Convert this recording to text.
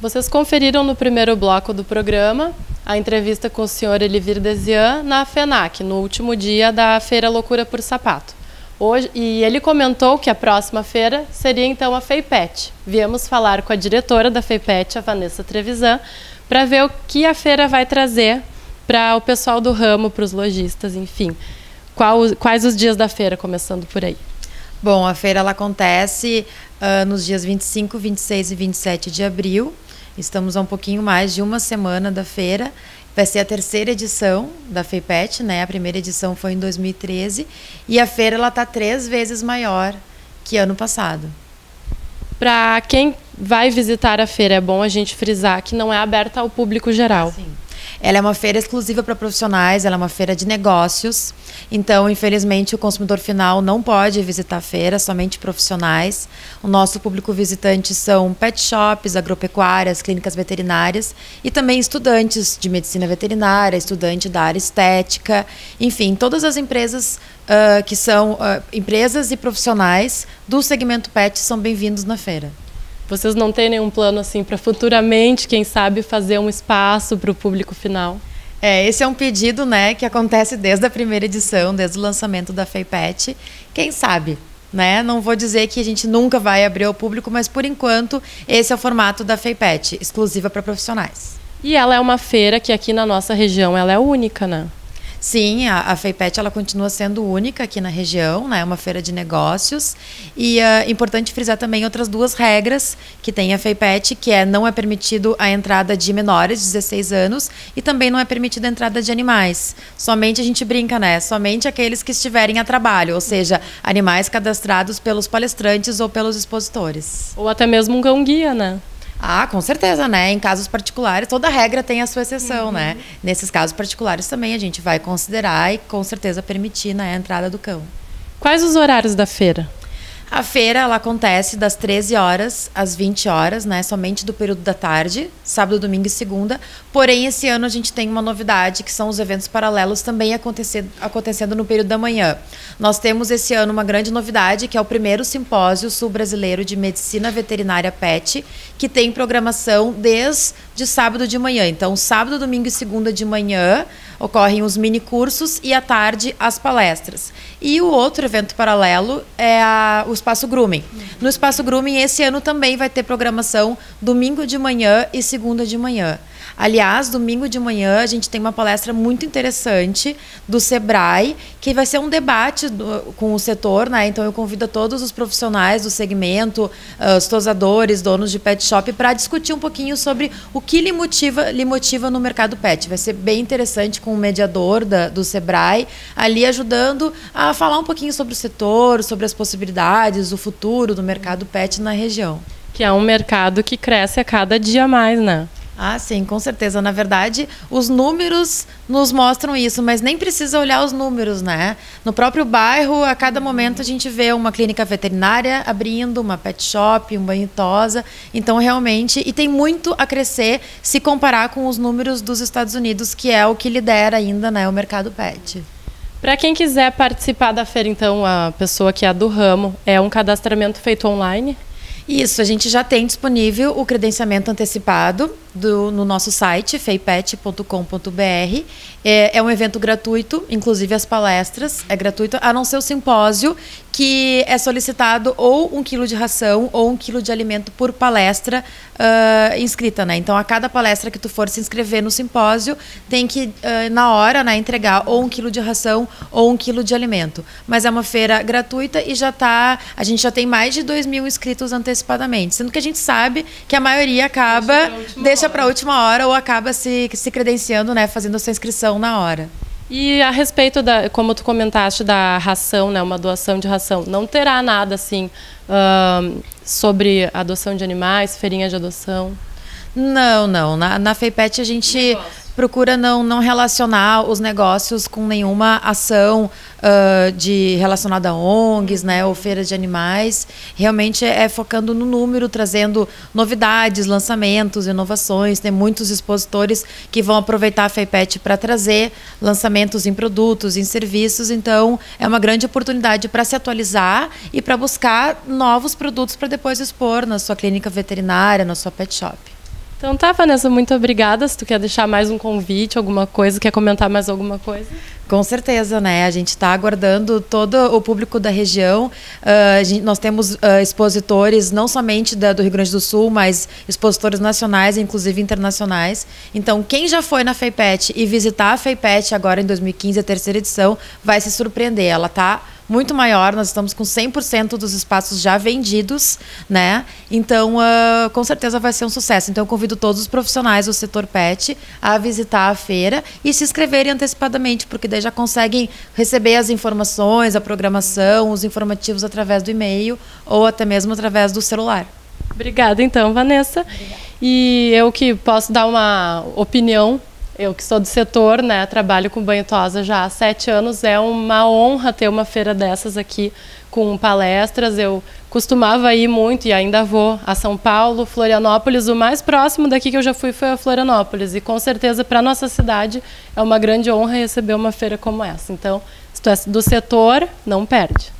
Vocês conferiram no primeiro bloco do programa a entrevista com o senhor Elivir Desian na FENAC, no último dia da Feira Loucura por Sapato. Hoje, e ele comentou que a próxima feira seria então a FEIPET. Viemos falar com a diretora da FEIPET, a Vanessa Trevisan, para ver o que a feira vai trazer para o pessoal do ramo, para os lojistas, enfim. Quais os dias da feira, começando por aí? Bom, a feira ela acontece nos dias 25, 26 e 27 de abril. Estamos há um pouquinho mais de uma semana da feira. Vai ser a terceira edição da FEIPET, né? A primeira edição foi em 2013 e a feira ela está 3 vezes maior que ano passado. Para quem vai visitar a feira, é bom a gente frisar que não é aberta ao público geral. Sim. Ela é uma feira exclusiva para profissionais, ela é uma feira de negócios. Então, infelizmente, o consumidor final não pode visitar a feira, somente profissionais. O nosso público visitante são pet shops, agropecuárias, clínicas veterinárias e também estudantes de medicina veterinária, estudante da área estética. Enfim, todas as empresas que são empresas e profissionais do segmento pet são bem-vindos na feira. Vocês não têm nenhum plano assim para futuramente, quem sabe, fazer um espaço para o público final? Esse é um pedido, né, que acontece desde a primeira edição, desde o lançamento da FEIPET. Quem sabe, né? Não vou dizer que a gente nunca vai abrir ao público, mas por enquanto esse é o formato da FEIPET, exclusiva para profissionais. E ela é uma feira que aqui na nossa região ela é única, né? Sim, a FEIPET ela continua sendo única aqui na região, né? É uma feira de negócios. E é importante frisar também outras 2 regras que tem a FEIPET, que não é permitido a entrada de menores de 16 anos e também não é permitida a entrada de animais. Somente a gente brinca, né? Somente aqueles que estiverem a trabalho, ou seja, animais cadastrados pelos palestrantes ou pelos expositores. Ou até mesmo um cão-guia, né? Ah, com certeza, né? Em casos particulares, toda regra tem a sua exceção, né? Nesses casos particulares também a gente vai considerar e com certeza permitir, né, a entrada do cão. Quais os horários da feira? A feira ela acontece das 13 horas às 20 horas, né? Somente do período da tarde, sábado, domingo e segunda. Porém, esse ano a gente tem uma novidade, que são os eventos paralelos também acontecendo no período da manhã. Nós temos esse ano uma grande novidade, que é o primeiro simpósio sul-brasileiro de medicina veterinária PET, que tem programação desde sábado de manhã. Então, sábado, domingo e segunda de manhã ocorrem os mini cursos e à tarde as palestras. E o outro evento paralelo é o Espaço Grooming. No Espaço Grooming, esse ano também vai ter programação domingo de manhã e segunda de manhã. Aliás, domingo de manhã a gente tem uma palestra muito interessante do Sebrae, que vai ser um debate com o setor, né? Então eu convido a todos os profissionais do segmento, os tosadores, donos de pet shop, para discutir um pouquinho sobre o que lhe motiva no mercado pet. Vai ser bem interessante com o mediador do Sebrae, ali ajudando a falar um pouquinho sobre o setor, sobre as possibilidades, o futuro do mercado pet na região. Que é um mercado que cresce a cada dia mais, né? Ah, sim, com certeza. Na verdade, os números nos mostram isso, mas nem precisa olhar os números, né? No próprio bairro, a cada momento a gente vê uma clínica veterinária abrindo, uma pet shop, um banho e tosa. Então, realmente, e tem muito a crescer se comparar com os números dos Estados Unidos, que é o que lidera ainda, né, o mercado pet. Para quem quiser participar da feira, então, a pessoa que é do ramo, é um cadastramento feito online? Isso, a gente já tem disponível o credenciamento antecipado no nosso site, feipet.com.br. É um evento gratuito, inclusive as palestras é gratuito, a não ser o simpósio, que é solicitado ou 1 quilo de ração ou 1 quilo de alimento por palestra inscrita, né? Então, a cada palestra que tu for se inscrever no simpósio, tem que, na hora, né, entregar ou 1 quilo de ração ou 1 quilo de alimento. Mas é uma feira gratuita e a gente já tem mais de 2.000 inscritos antecipadamente, sendo que a gente sabe que a maioria deixa para a última hora ou acaba se credenciando, né, fazendo a sua inscrição na hora. E a respeito como tu comentaste da ração, né, uma doação de ração, não terá nada assim sobre adoção de animais, feirinha de adoção? Não. Na FEIPET a gente procura não relacionar os negócios com nenhuma ação relacionada a ONGs, né, ou feiras de animais. Realmente é focando no número, trazendo novidades, lançamentos, inovações. Tem muitos expositores que vão aproveitar a FEIPET para trazer lançamentos em produtos, em serviços. Então, é uma grande oportunidade para se atualizar e para buscar novos produtos para depois expor na sua clínica veterinária, na sua pet shop. Então tá, Vanessa, muito obrigada. Se tu quer deixar mais um convite, alguma coisa, quer comentar mais alguma coisa? Com certeza, né? A gente está aguardando todo o público da região. Nós temos expositores não somente do Rio Grande do Sul, mas expositores nacionais, inclusive internacionais. Então, quem já foi na FEIPET e visitar a FEIPET agora em 2015, a terceira edição, vai se surpreender. Ela está muito maior, nós estamos com 100% dos espaços já vendidos, né? Então, com certeza vai ser um sucesso. Então, eu convido todos os profissionais do setor pet a visitar a feira e se inscreverem antecipadamente, porque daí já conseguem receber as informações, a programação, os informativos através do e-mail ou até mesmo através do celular. Obrigada, então, Vanessa. Obrigada. E eu que posso dar uma opinião. Eu que sou do setor, né, trabalho com banho-tosa já há 7 anos, é uma honra ter uma feira dessas aqui com palestras. Eu costumava ir muito e ainda vou a São Paulo, Florianópolis. O mais próximo daqui que eu já fui foi a Florianópolis e com certeza para a nossa cidade é uma grande honra receber uma feira como essa. Então, se tu é do setor, não perde.